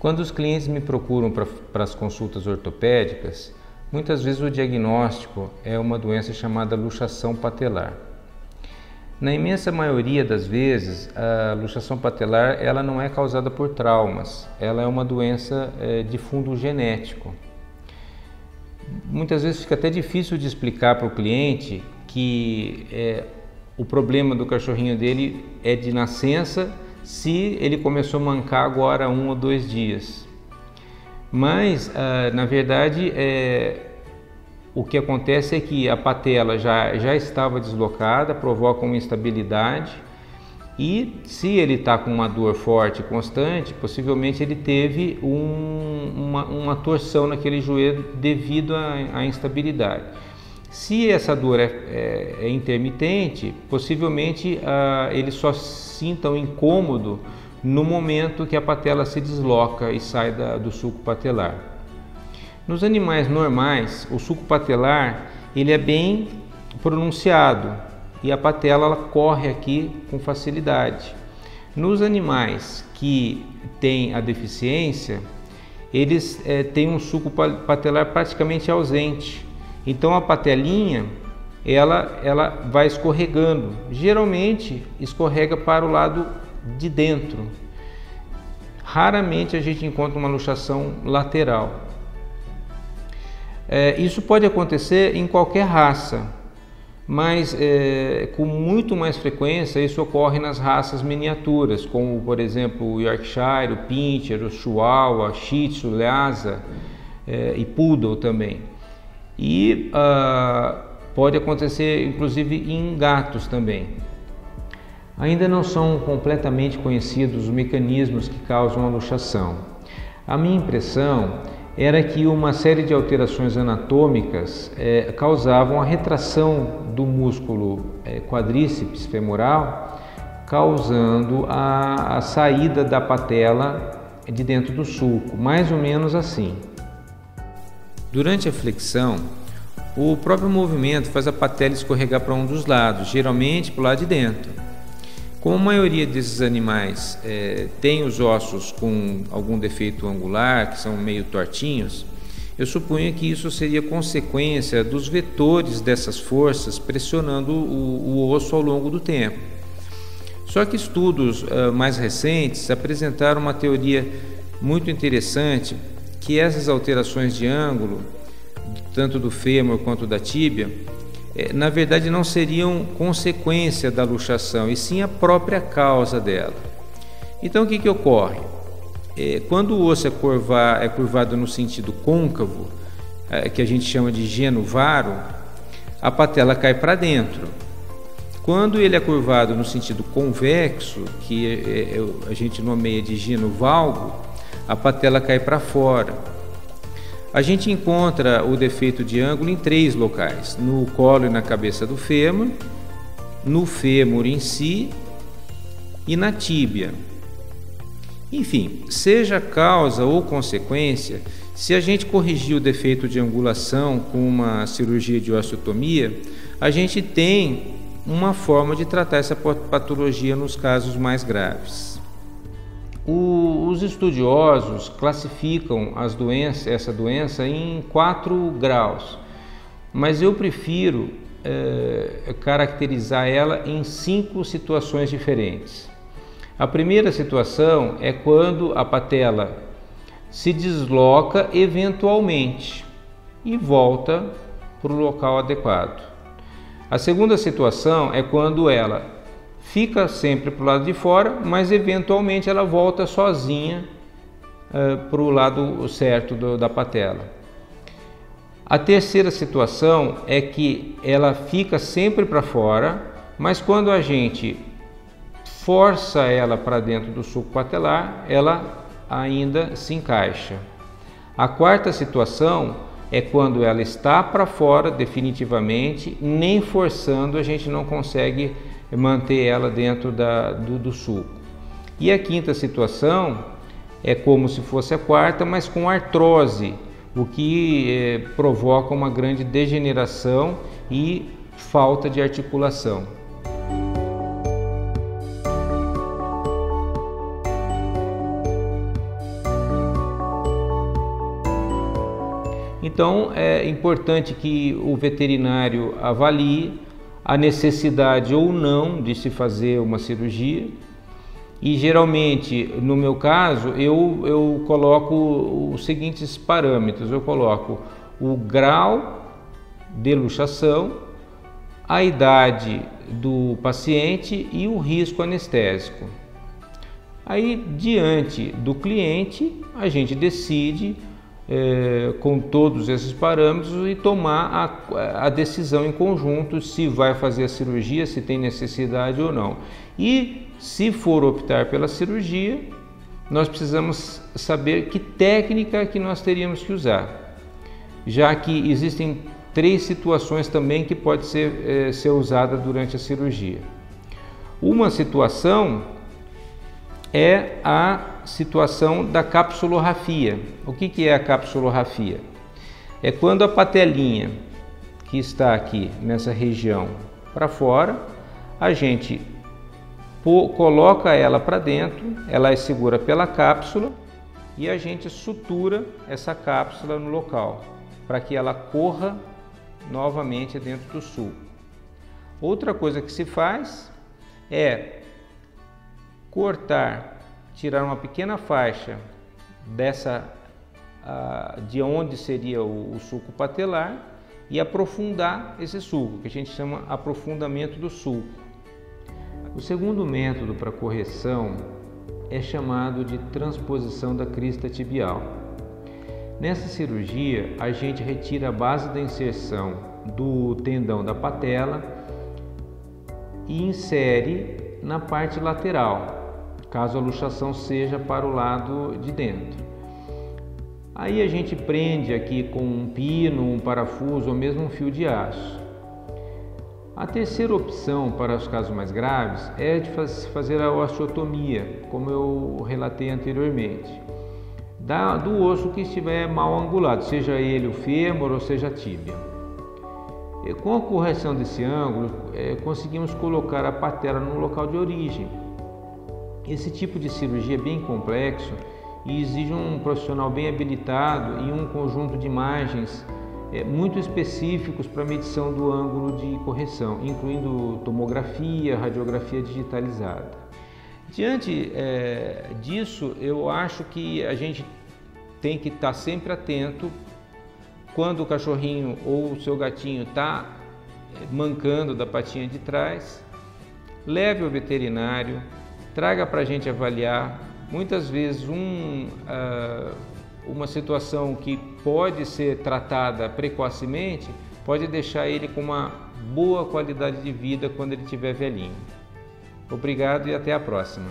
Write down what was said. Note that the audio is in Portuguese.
Quando os clientes me procuram para as consultas ortopédicas, muitas vezes o diagnóstico é uma doença chamada luxação patelar. Na imensa maioria das vezes, a luxação patelar ela não é causada por traumas, ela é uma doença de fundo genético. Muitas vezes fica até difícil de explicar para o cliente que o problema do cachorrinho dele é de nascença, se ele começou a mancar agora 1 ou 2 dias. Mas, na verdade, o que acontece é que a patela já estava deslocada, provoca uma instabilidade e se ele está com uma dor forte e constante, possivelmente ele teve uma torção naquele joelho devido à instabilidade. Se essa dor é intermitente, possivelmente ele só sinta um incômodo no momento que a patela se desloca e sai do sulco patelar. Nos animais normais, o sulco patelar ele é bem pronunciado e a patela ela corre aqui com facilidade. Nos animais que têm a deficiência, eles têm um sulco patelar praticamente ausente. Então a patelinha ela vai escorregando, geralmente escorrega para o lado de dentro. Raramente a gente encontra uma luxação lateral. Isso pode acontecer em qualquer raça, mas com muito mais frequência isso ocorre nas raças miniaturas, como por exemplo o Yorkshire, o Pinscher, o Chihuahua, Shih Tzu, Lhasa e Poodle também. E pode acontecer inclusive em gatos também. Ainda não são completamente conhecidos os mecanismos que causam a luxação. A minha impressão era que uma série de alterações anatômicas causavam a retração do músculo quadríceps femoral, causando a saída da patela de dentro do sulco, mais ou menos assim. Durante a flexão, o próprio movimento faz a patela escorregar para um dos lados, geralmente para o lado de dentro. Como a maioria desses animais tem os ossos com algum defeito angular, que são meio tortinhos, eu suponho que isso seria consequência dos vetores dessas forças pressionando o osso ao longo do tempo. Só que estudos mais recentes apresentaram uma teoria muito interessante, que essas alterações de ângulo, tanto do fêmur quanto da tíbia, na verdade não seriam consequência da luxação, e sim a própria causa dela. Então o que ocorre? Quando o osso é curvado no sentido côncavo, que a gente chama de geno-varo, a patela cai para dentro. Quando ele é curvado no sentido convexo, que a gente nomeia de geno-valgo, a patela cai para fora. A gente encontra o defeito de ângulo em 3 locais: no colo e na cabeça do fêmur, no fêmur em si e na tíbia. Enfim, seja causa ou consequência, se a gente corrigir o defeito de angulação com uma cirurgia de osteotomia, a gente tem uma forma de tratar essa patologia nos casos mais graves. Os estudiosos classificam essa doença em 4 graus, mas eu prefiro caracterizar ela em 5 situações diferentes. A primeira situação é quando a patela se desloca eventualmente e volta para o local adequado. A segunda situação é quando ela fica sempre para o lado de fora, mas eventualmente ela volta sozinha para o lado certo da patela. A terceira situação é que ela fica sempre para fora, mas quando a gente força ela para dentro do sulco patelar, ela ainda se encaixa. A quarta situação é quando ela está para fora definitivamente, nem forçando a gente não consegue manter ela dentro do sulco. E a quinta situação é como se fosse a quarta, mas com artrose, o que provoca uma grande degeneração e falta de articulação. Então é importante que o veterinário avalie a necessidade ou não de se fazer uma cirurgia. E geralmente, no meu caso, eu coloco os seguintes parâmetros. Eu coloco o grau de luxação, a idade do paciente e o risco anestésico. Aí, diante do cliente, a gente decide com todos esses parâmetros e tomar a decisão em conjunto se vai fazer a cirurgia, se tem necessidade ou não. E se for optar pela cirurgia, nós precisamos saber que técnica que nós teríamos que usar, já que existem 3 situações também que pode ser usada durante a cirurgia. Uma situação é a situação da capsulorrafia. O que é a capsulorrafia? É quando a patelinha que está aqui nessa região para fora, a gente coloca ela para dentro, ela é segura pela cápsula e a gente sutura essa cápsula no local para que ela corra novamente dentro do sulco. Outra coisa que se faz é cortar, tirar uma pequena faixa de onde seria o sulco patelar e aprofundar esse sulco, que a gente chama aprofundamento do sulco. O segundo método para correção é chamado de transposição da crista tibial. Nessa cirurgia, a gente retira a base da inserção do tendão da patela e insere na parte lateral, caso a luxação seja para o lado de dentro. Aí a gente prende aqui com um pino, um parafuso ou mesmo um fio de aço. A terceira opção para os casos mais graves é de fazer a osteotomia, como eu relatei anteriormente, do osso que estiver mal angulado, seja ele o fêmur ou seja a tíbia. E com a correção desse ângulo, conseguimos colocar a patela no local de origem. Esse tipo de cirurgia é bem complexo e exige um profissional bem habilitado e um conjunto de imagens muito específicos para medição do ângulo de correção, incluindo tomografia, radiografia digitalizada. Diante disso, eu acho que a gente tem que estar sempre atento quando o cachorrinho ou o seu gatinho está mancando da patinha de trás. Leve ao veterinário, traga para a gente avaliar. Muitas vezes uma situação que pode ser tratada precocemente pode deixar ele com uma boa qualidade de vida quando ele estiver velhinho. Obrigado e até a próxima.